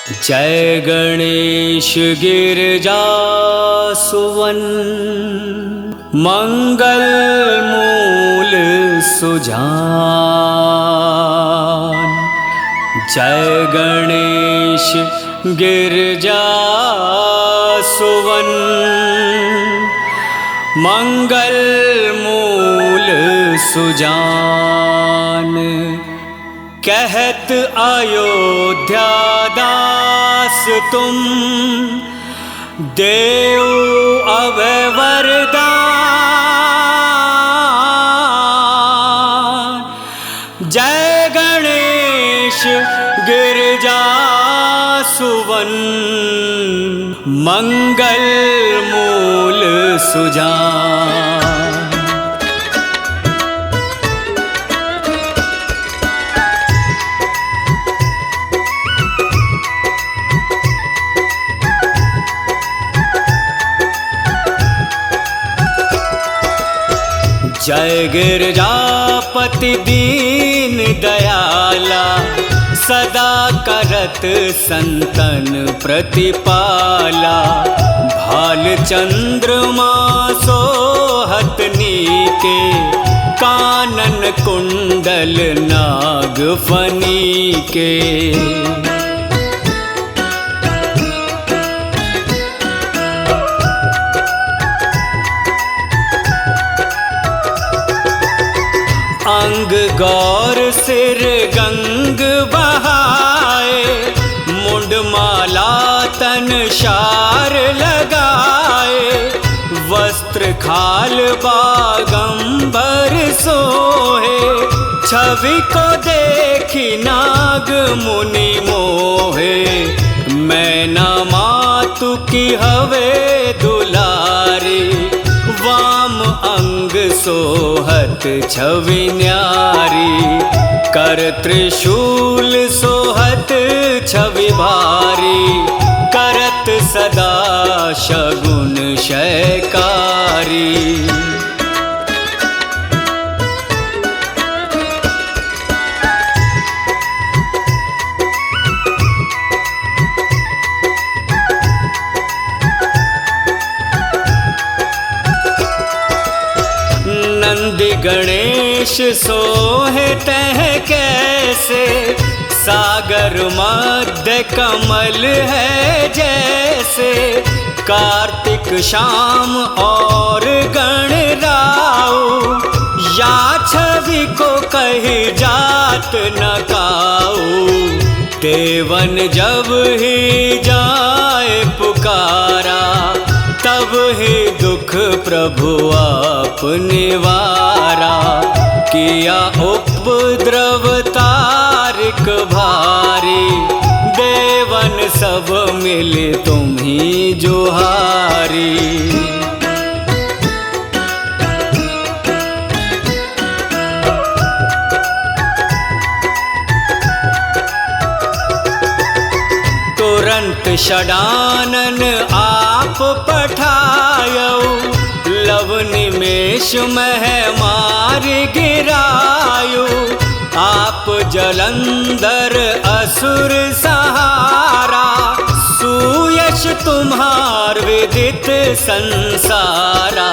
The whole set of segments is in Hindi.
जय गणेश गिरजासुवन मंगल मूल सुजान। जय गणेश गिरजासुवन मंगल मूल सुजान। कहत अयोध्या दास तुम देव अभय वरदान। जय गणेश गिरजासुवन मंगल मूल सुजान। जय गिरजापति दीन दयाला सदा करत संतन प्रतिपाला। भाल चंद्रमा सोहत नीके कानन कुंडल नागफनी के। अंग गौर सिर गंग बहाए मुंड माला तन शार लगाए। वस्त्र खाल बागंबर सोहे छवि को देखी नाग मुनि मोहे। मैना मातु की हवे दुलारी वाम अंग सोहत छवि न्यारी। कर त्रिशूल सोहत छवि भारी करत सदा शगुन शयकारी। नंदी गणेश सोहे तह कैसे सागर मध्य कमल है जैसे। कार्तिक शाम और गणराऊ या छवि को कही जात न काऊ। देवन जब ही जाए पुकारा तब ही दुख प्रभु आप निवारा। किया उपद्रव तारिक भारी देवन सब मिले तुम्ही जोहारी। तुरंत षडानन आप पठायो लव निमेष मह मार गिरायो। आप जलंधर असुर सहारा सुयश तुम्हार विदित संसारा।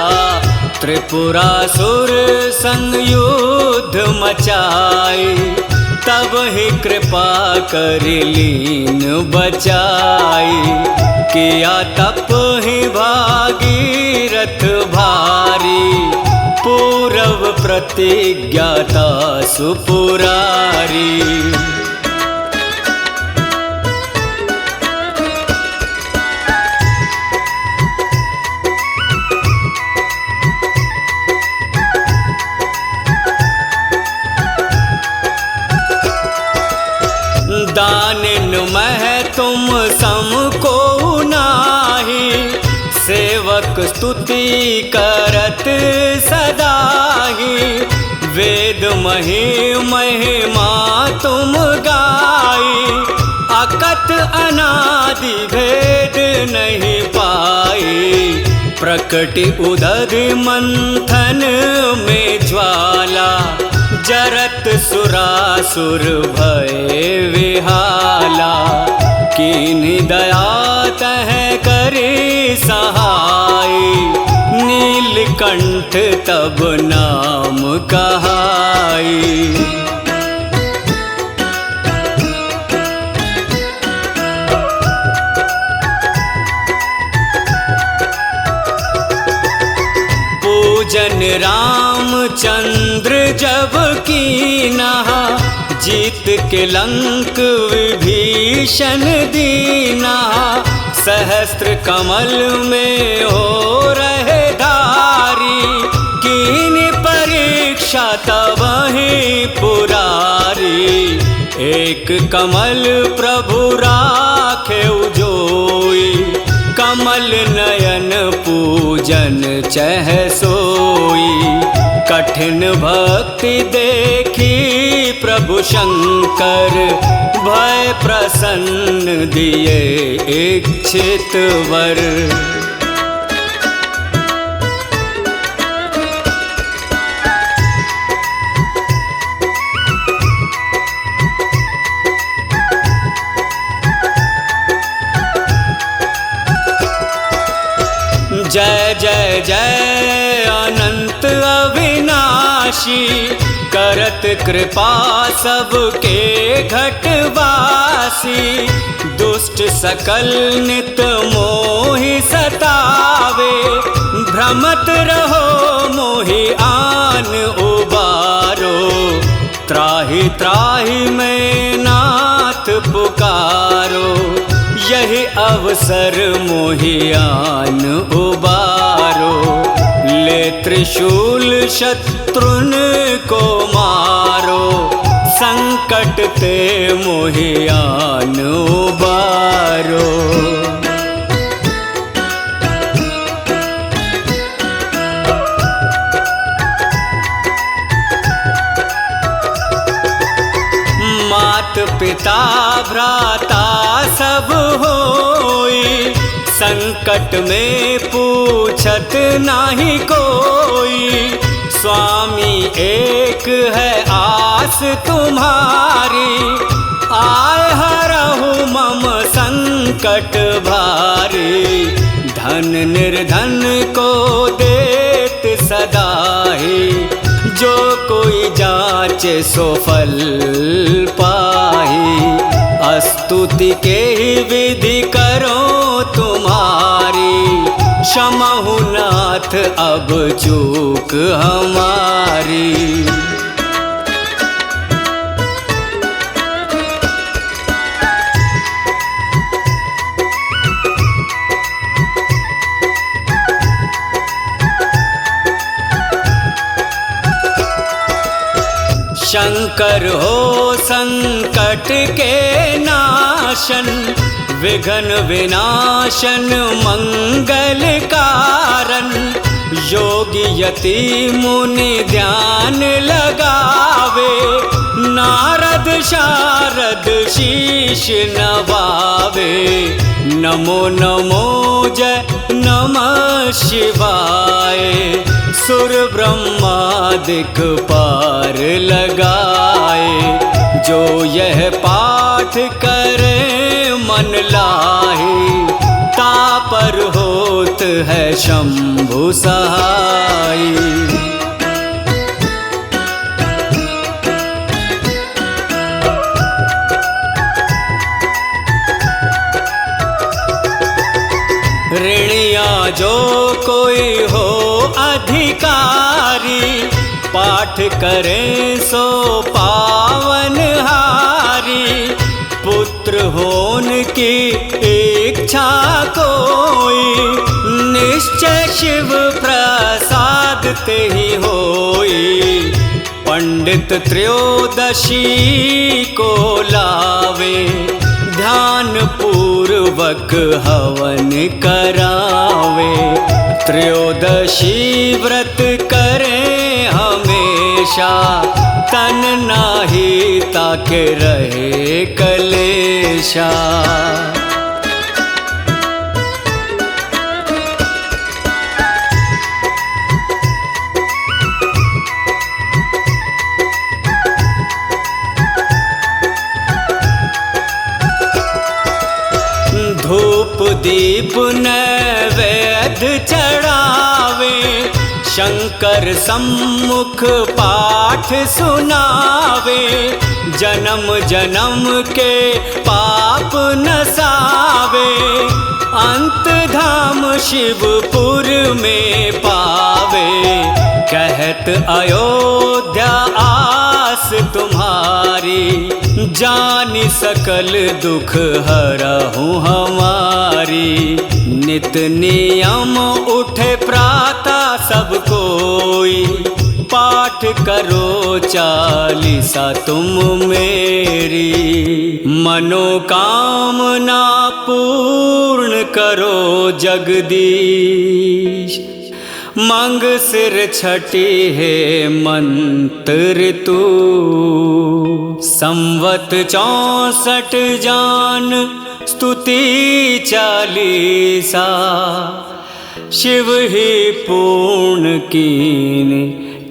त्रिपुरासुर संग युद्ध मचाई तब ही कृपा कर लीन बचाई। किया तप ही भागीरथ भारी पूरव प्रतिज्ञाता सुपुरारी। दानिन मह तुम सम को नाही सेवक स्तुति करत सदाही। वेद महिमा तुम गाई अकत अनादि भेद नहीं पाई। प्रकटि उदधि मंथन में ज्वाला जरत सुरासुर भय विहाला कीन्ही दया तह करे सहाय, नीलकंठ तब नाम कहाई। पूजन रामचंद्र जब कीना, जीत के लंक विभीषण दीना। सहस्त्र कमल में हो रहे धारी, कीन्ही परीक्षा तब ही पुरारी। एक कमल प्रभु राखे जोई, कमल नयन पूजन चह सोई। कठिन भक्ति देखी प्रभु शंकर, भय प्रसन्न दिए इच्छित वर। जय जय जय अनंत अविनाशी, करत कृपा सबके घटवासी। दुष्ट सकल नित मोहि सतावे, भ्रमत रहो मोहि आन उबारो। त्राहि त्राहि मैं नाथ पुकारो, यही अवसर मोहियान उबारो। ले त्रिशूल शत्रुन को मारो, संकट ते मोहियान उबारो। मात पिता भ्राता सब होई, संकट में पूछत नाही कोई। स्वामी एक है आस तुम्हारी, आए हरहु मम संकट भारी। धन निर्धन को देत सदाही, जो कोई जाचे सो फल पाही। स्तुति के ही विधि करो तुम्हारी, क्षमहु नाथ अब चूक हमारी। शंकर हो संकट के नाशन, विघ्न विनाशन मंगल कारण। योगी यति मुनि ध्यान लगावे, नारद शारद शीश नवावे। नमो नमो जय नमः शिवाय, सुर ब्रह्मादिक पार लगाए। जो यह पाठ करे मन लाहे, तापर होत है शंभु सहाय। ऋणिया जो कोई हो अधिकारी, पाठ करें सो पावन हारी। पुत्र होन की इच्छा कोई, निश्चय शिव प्रसाद ते ही होई। पंडित त्रयोदशी को लावे, ध्यान पूर्वक हवन करावे। त्रयोदशी व्रत करें हमेशा, तन नाही ताके रहे कलेशा। दीप नैवेद्य चढ़ावे, शंकर सम्मुख पाठ सुनावे, जन्म जन्म के पाप नसावे, अंत धाम शिवपुर में पावे। कहत अयोध्या आस तुम्हारी, जानि सकल दुख हरहु हमारी। नित नियम उठे प्रातः सब कोई, पाठ करो चालीसा तुम मेरी। मनोकामना पूर्ण करो जगदीश, मंग सिर छठी है मंत्र तू। संवत 64 जान स्तुति चालीसा, शिव ही पूर्ण कीन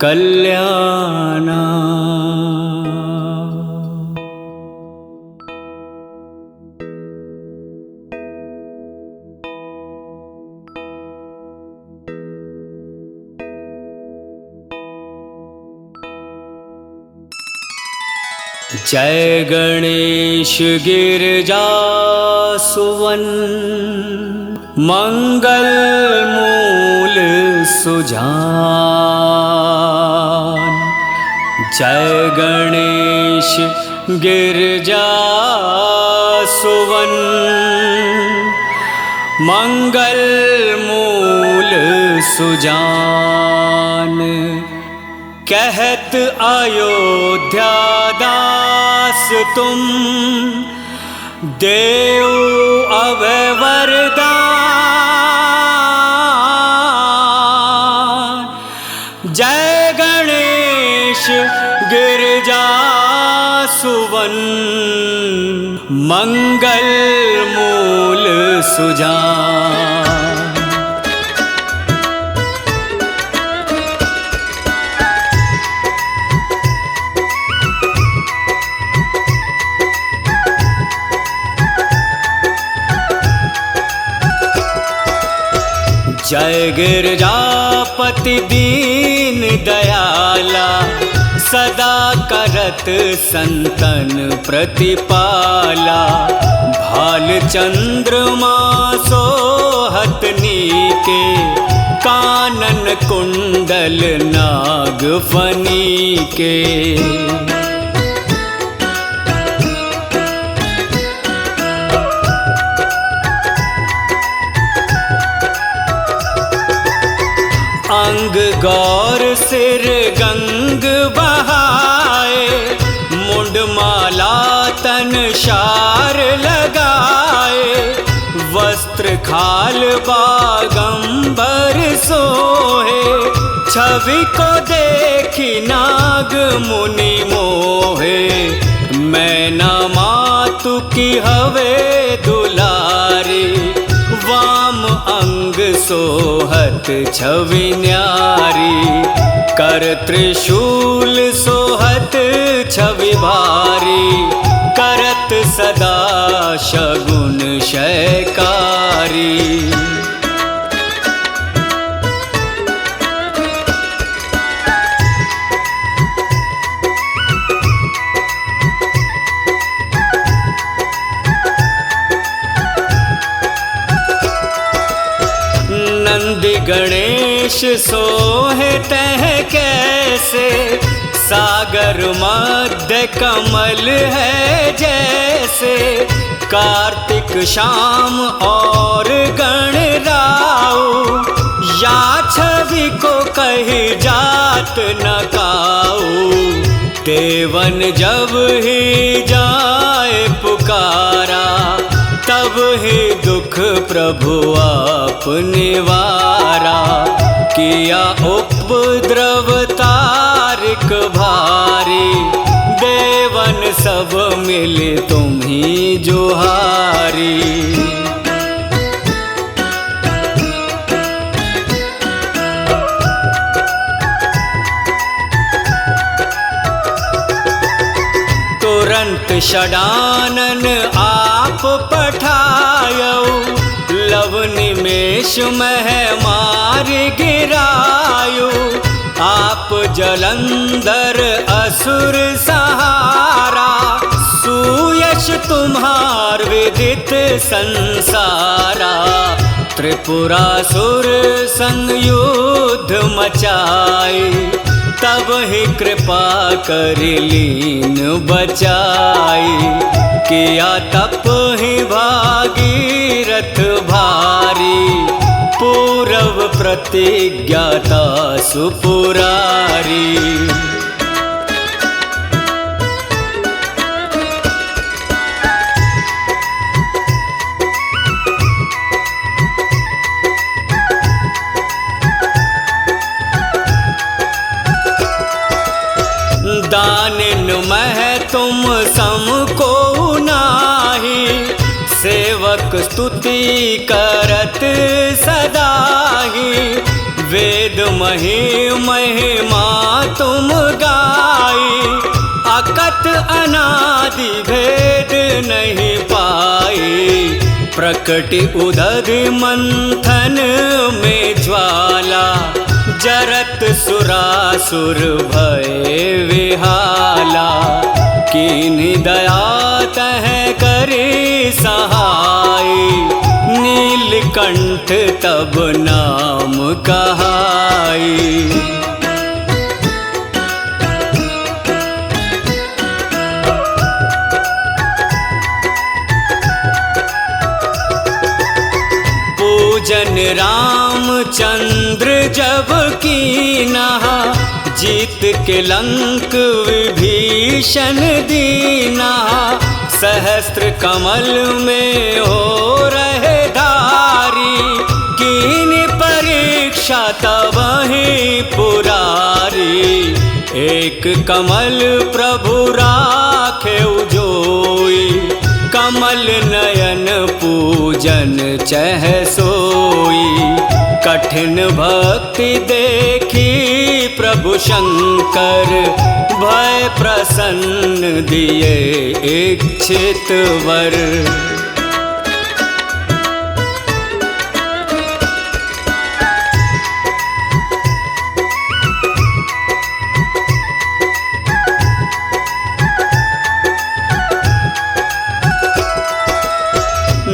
कल्याणा। जय गणेश गिरजा सुवन, मंगल मूल सुजान। जय गणेश गिरजा सुवन, मंगल मूल सुजान। कहत अयोध्या दास तुम, देव अभय वरदान। जय गणेश गिरजा सुवन, मंगल मूल सुजान। जय गिरजापति दीन दयाला, सदा करत संतन प्रतिपाला। भाल चंद्रमा सोहत नीके, कानन कुंडल नाग फनी के। अंग गौर सिर गंग बहाए, मुंड माला तन शार लगाए। वस्त्र खाल बागंबर सोहे, छवि को देखी नाग मुनि मोहे। मैना मातु की हवे दुलारी, वाम अंग सोहत छवि न्यारी। कर त्रिशूल सोहत छवि भारी, करत सदा शगुन शयकारी। नंदी गणेश सोहे तह कैसे, सागर मध्य कमल है जैसे। कार्तिक शाम और गणराऊ, या छवि को कही जात न काऊ। देवन जब ही जाए पुकारा, तब ही दुख प्रभु आप निवारा। किया उपद्रव तारिक भारी, देवन सब मिले तुम्ही जोहारी। तुरंत षडानन आप पठायऊ, विष मह मार गिरायो, आप जलंधर असुर सहारा। सुयश तुम्हार विदित संसारा, त्रिपुरासुर संग युद्ध मचाए। तब ही कृपा कर लीन बचाई, किया तप ही भागीरथ भारी। पूरव प्रतिज्ञाता सुपुरारी, दानिन मह तुम सम को नाही। सेवक स्तुति करत सदाही, वेद महिमा तुम गाई। अकत अनादि भेद नहीं पाई, प्रकटि उदधि मंथन में ज्वाला। जरत सुरासुर भय विहाला, कीन्ही दया तह करे सहाय। नीलकंठ तब नाम कहाई, पूजन रामचंद्र जब कीना। जीत के लंक विभीषण दीना, सहस्त्र कमल में हो रहे धारी। कीनी परीक्षा तब ही पुरारी, एक कमल प्रभु राखे जोई। कमल नयन पूजन चह सोई, कठिन भक्ति देखी प्रभु शंकर। भय प्रसन्न दिए इच्छित वर,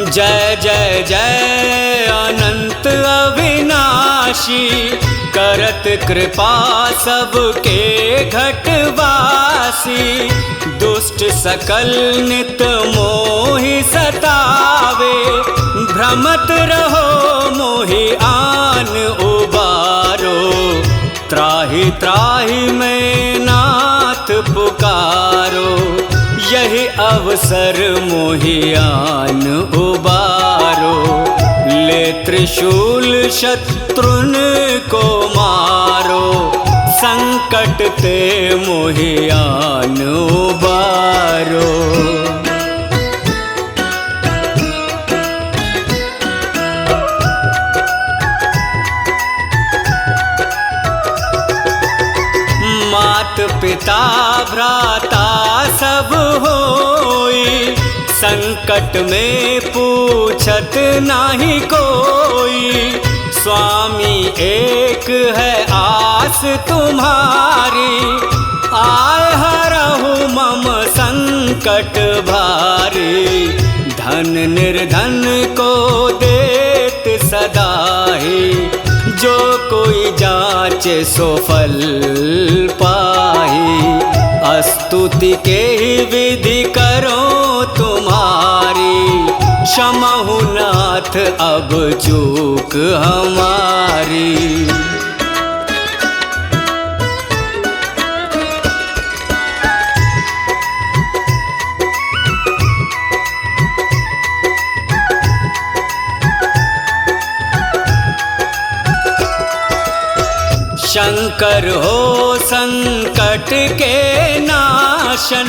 जय जय जय अनंत अविनाशी। करत कृपा सबके घटवासी, दुष्ट सकल नित मोहि सतावे। भ्रमत रहो मोहि आन उबारो, त्राहि त्राहि में नाथ पुकारो। यही अवसर मोहियान उबारो, ले त्रिशूल शत्रुन को मारो। संकट ते मोहियान उबारो, मात पिता भ्राता सब होई। संकट में पूछत नाही कोई, स्वामी एक है आस तुम्हारी। आय हरहु मम संकट भारी, धन निर्धन को देत सदाही। जो कोई जाचे सो फल पाही, स्तुति के ही विधि करो तुम्हारी। क्षमहु नाथ अब चूक हमारी, शंकर हो संकट के नाशन,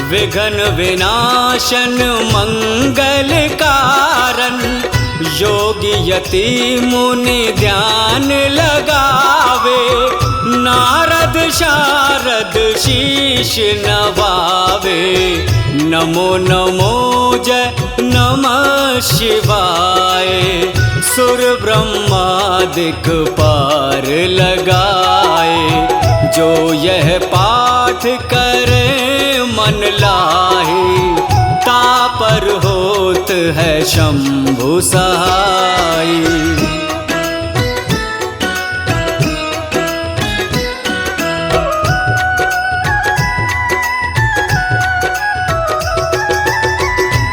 विघ्न विनाशन मंगल कारण। योगी यति मुनि ध्यान लगावे, नारद शारद शीश नवावे, नमो नमो जय नमः शिवाय। सुर ब्रह्मादिक पार लगाए, जो यह पाठ करे मन लाहे, तापर होत है शंभु सहाय।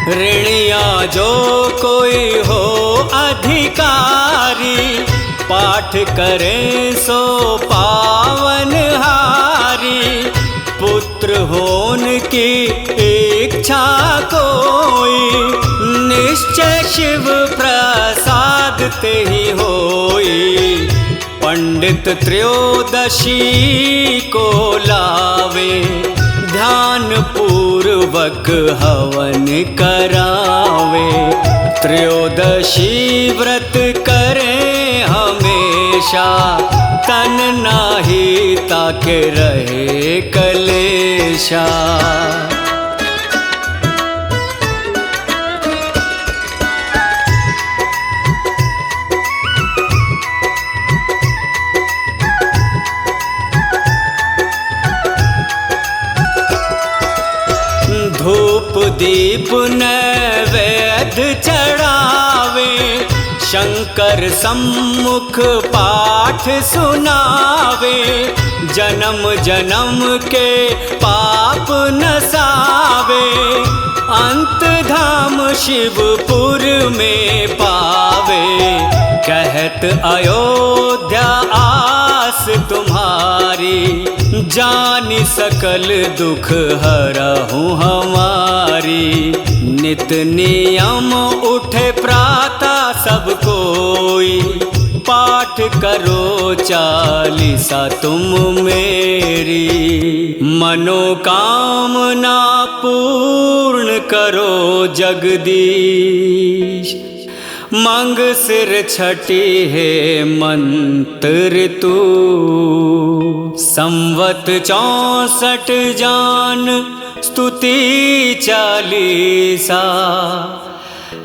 ऋणिया जो कोई हो अधिकारी, पाठ करे सो पावन हारी। पुत्र होन की इच्छा कोई, निश्चय शिव प्रसाद ते ही होई। पंडित त्रयोदशी को लावे, ध्यान पूर्वक हवन करावे। त्रयोदशी व्रत करें हमेशा, तन नाही ताके रहे कलेशा। धूप दीप नैवेद्य चढ़ावे, शंकर सम्मुख पाठ सुनावे। जन्म जन्म के पाप नसावे, अंत धाम शिवपुर में पावे। कहत अयोध्या आस तुम्हारी, जानि सकल दुख हरहूँ हमारी। नित नियम उठे प्रातः सब कोई, पाठ करो चालीसा तुम मेरी। मनोकामना पूर्ण करो जगदीश, मंग सिर छठी है मंत्र तू। संवत 64 जान स्तुति चालीसा,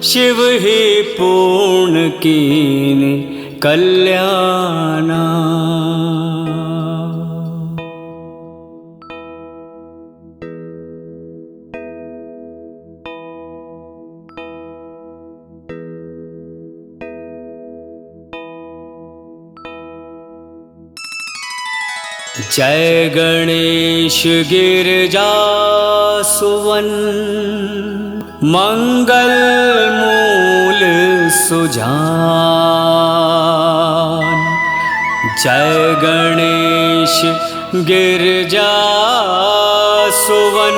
शिव ही पूर्ण कीन कल्याणा। जय गणेश गिरजा सुवन, मंगल मूल सुजान। जय गणेश गिरजा सुवन,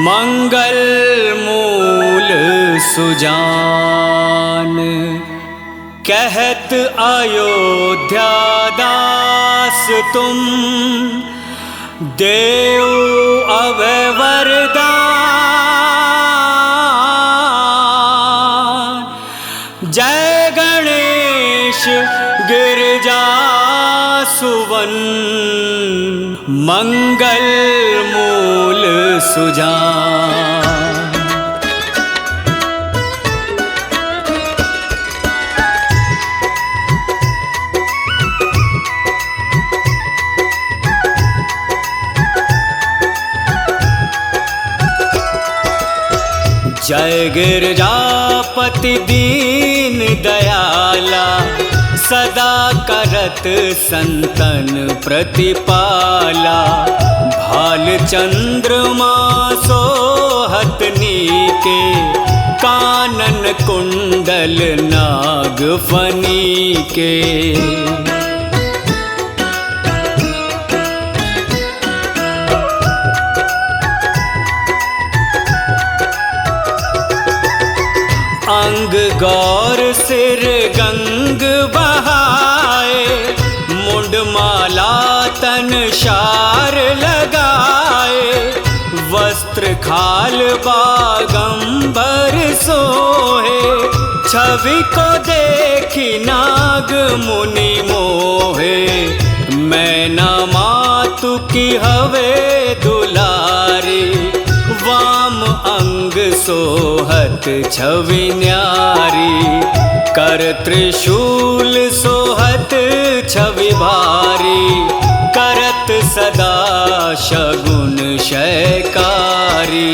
मंगल मूल सुजान। कहत अयोध्या दास तुम, देव अभय वरदान। जय गणेश गिरजा सुवन, मंगल मूल सुजान। जय गिरजापति दीन दयाला, सदा करत संतन प्रतिपाला। भाल चंद्रमा सोहत नीके, कानन कुंडल नाग फनी के। अंग गौर सिर गंग बहाए, मुंड माला तन शार लगाए। वस्त्र खाल बागंबर सोहे, छवि को देखी नाग मुनि मोहे, मैं ना मातु की हवे दुलारी। वाम अंग सोहत छवि न्यारी, कर त्रिशूल सोहत छवि भारी। करत सदा शगुन शयकारी,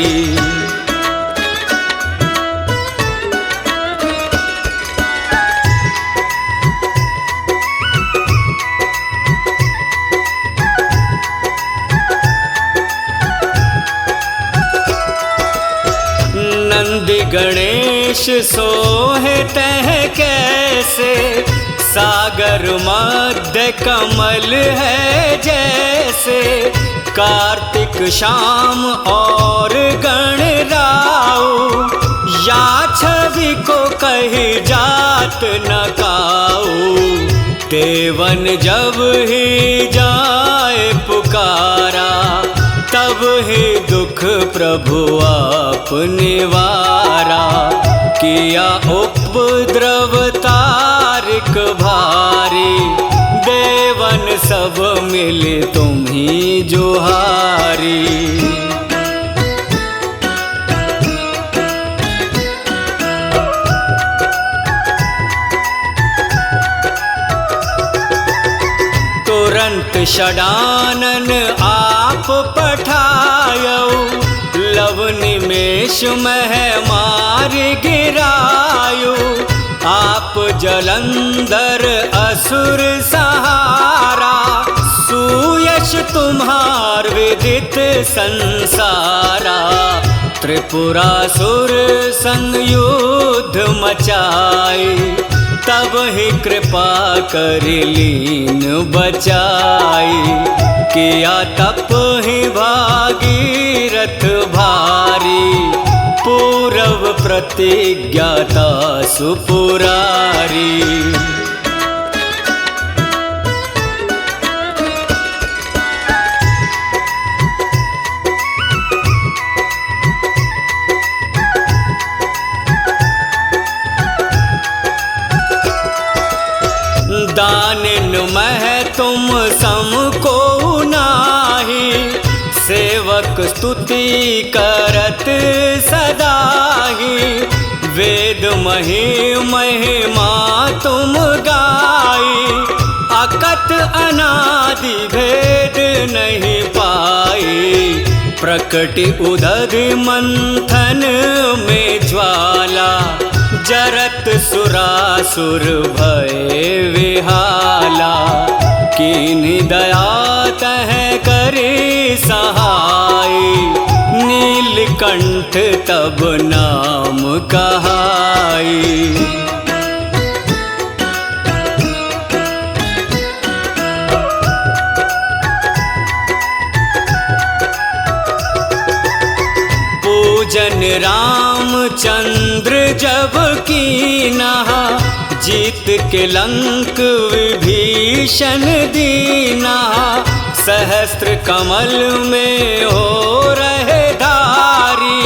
नंदी गणेश सोहे तह कैसे, सागर मध्य कमल है जैसे। कार्तिक शाम और गणराऊ, या छवि को कही जात न काऊ। देवन जब ही जाए पुकारा, तब ही दुख प्रभु आप निवारा। किया उपद्रव तारिक भारी, देवन सब मिले तुम्ही जोहारी। तुरंत षडानन आप पठायो, लव निमेष मह मार गिरायो। आप जलंधर असुर सहारा, सुयश तुम्हार विदित संसारा। त्रिपुरासुर संग युद्ध मचाए, तब ही कृपा कर लीन बचाई। किया तप ही भागीरथ भारी, पूरव प्रतिज्ञाता सुपुरारी। दानिन मह तुम सम को नाही, सेवक स्तुति करत सदाही। वेद महिमा तुम गाई, अकत अनादि भेद नहीं पाई। प्रकटि उदधि मंथन में ज्वाला, जरत सुरासुर भय विहाला। कीन्ही दया तह करे सहाय, नीलकंठ तब नाम कहाई। पूजन रामचंद्र जब कीना, जीत के लंक विभीषण दीना। सहस्त्र कमल में हो रहे धारी,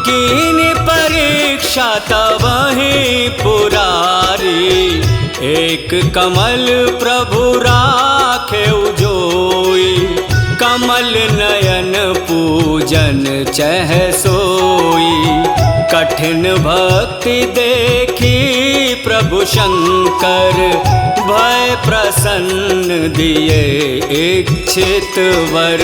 कीनी परीक्षा तब ही पुरारी। एक कमल प्रभु राखे जोई, कमल नयन पूजन चह सोई। कठिन भक्ति देखी प्रभु शंकर, भय प्रसन्न दिए इच्छित वर।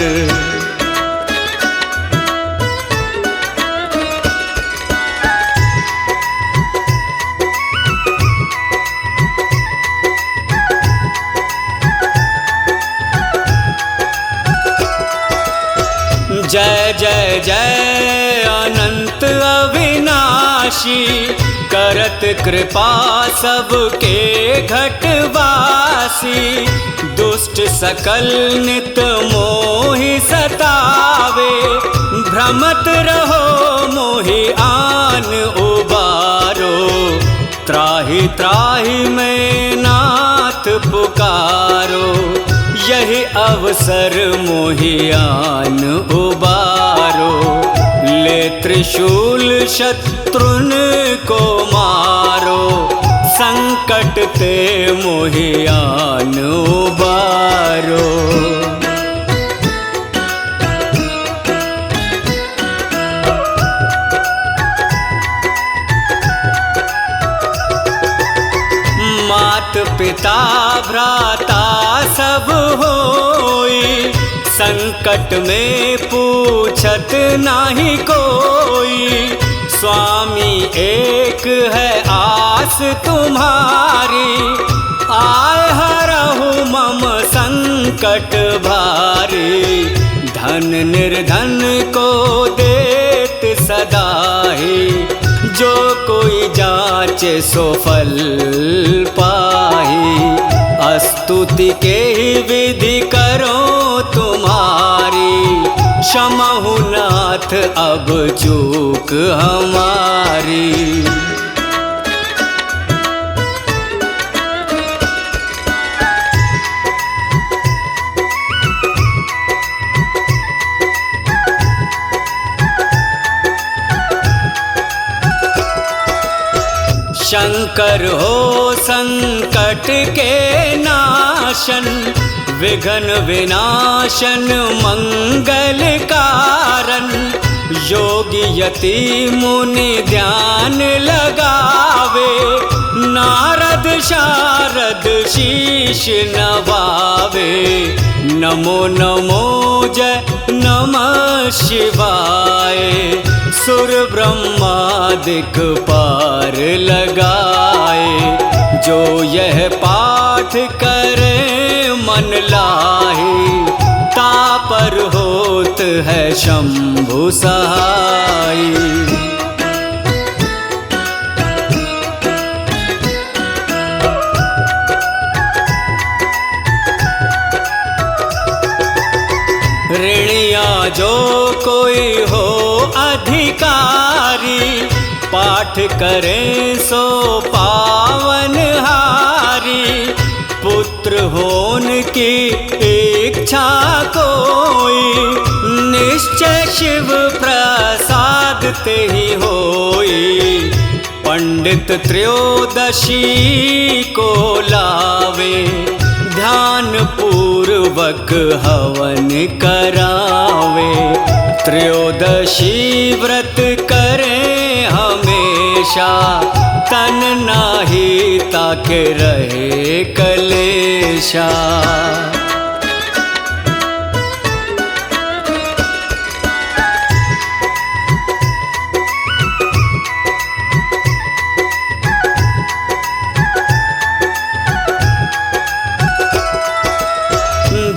जय जय जय अनंत अविनाशी, करत कृपा सबके घटवासी। दुष्ट सकल नित मोहि सतावे, भ्रमत रहो मोहि आन उबारो। त्राहि त्राहि में नाथ पुकारो, यही अवसर मोहियान उबारो। ले त्रिशूल शत्रुन को मारो, ते मोहियान उबारो। मात पिता भ्राता सब होई, संकट में पूछत नाही कोई। स्वामी एक है आस तुम्हारी, आए हरहु मम संकट भारी। धन निर्धन को देत सदाही, जो कोई जाचे सो फल पाही। स्तुति के ही विधि करो तुम्हारी, क्षमहु नाथ अब चूक हमारी। शंकर हो संकट के नाशन, विघ्न विनाशन मंगल कारण। योगी यति मुनि ध्यान लगावे, नारद शारद शीश नवावे। नमो नमो जय नमः शिवाय, सुर ब्रह्मादिक पार लगाए। जो यह पाठ करे मन लाहे, तापर होत है शंभु सहाय। ऋणिया जो कोई हो अधिकारी, पाठ करें सो पावन हारी। पुत्र होन की इच्छा कोई, निश्चय शिव प्रसाद ते ही होई। पंडित त्रयोदशी को लावे, ध्यान पूर्वक हवन करावे। त्रयोदशी व्रत करें हमेशा, तन नाही ताके रहे कलेशा।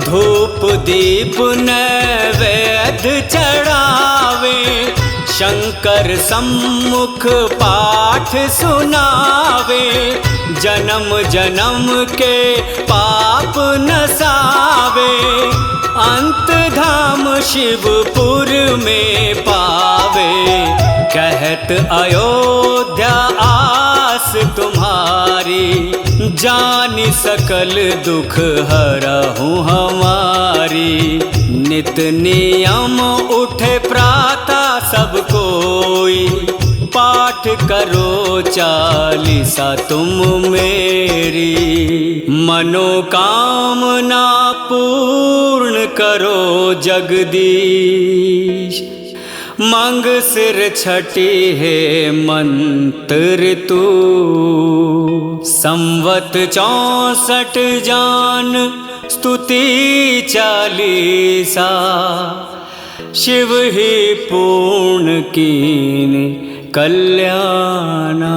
धूप दीप नैवेद्य चढ़ावे, शंकर सम्मुख पाठ सुनावे। जन्म जन्म के पाप नसावे, अंत धाम शिवपुर में पावे। कहत अयोध्या आस तुम्हारी, जानि सकल दुख हरहु हमारी। नित नियम उठे प्रातः सब कोई, पाठ करो चालीसा तुम मेरी। मनोकामना पूर्ण करो जगदीश, मंग सिर छठी है मंत्र तू। संवत 64 जान स्तुति चालीसा, शिव ही पूर्ण कीन कल्याणा।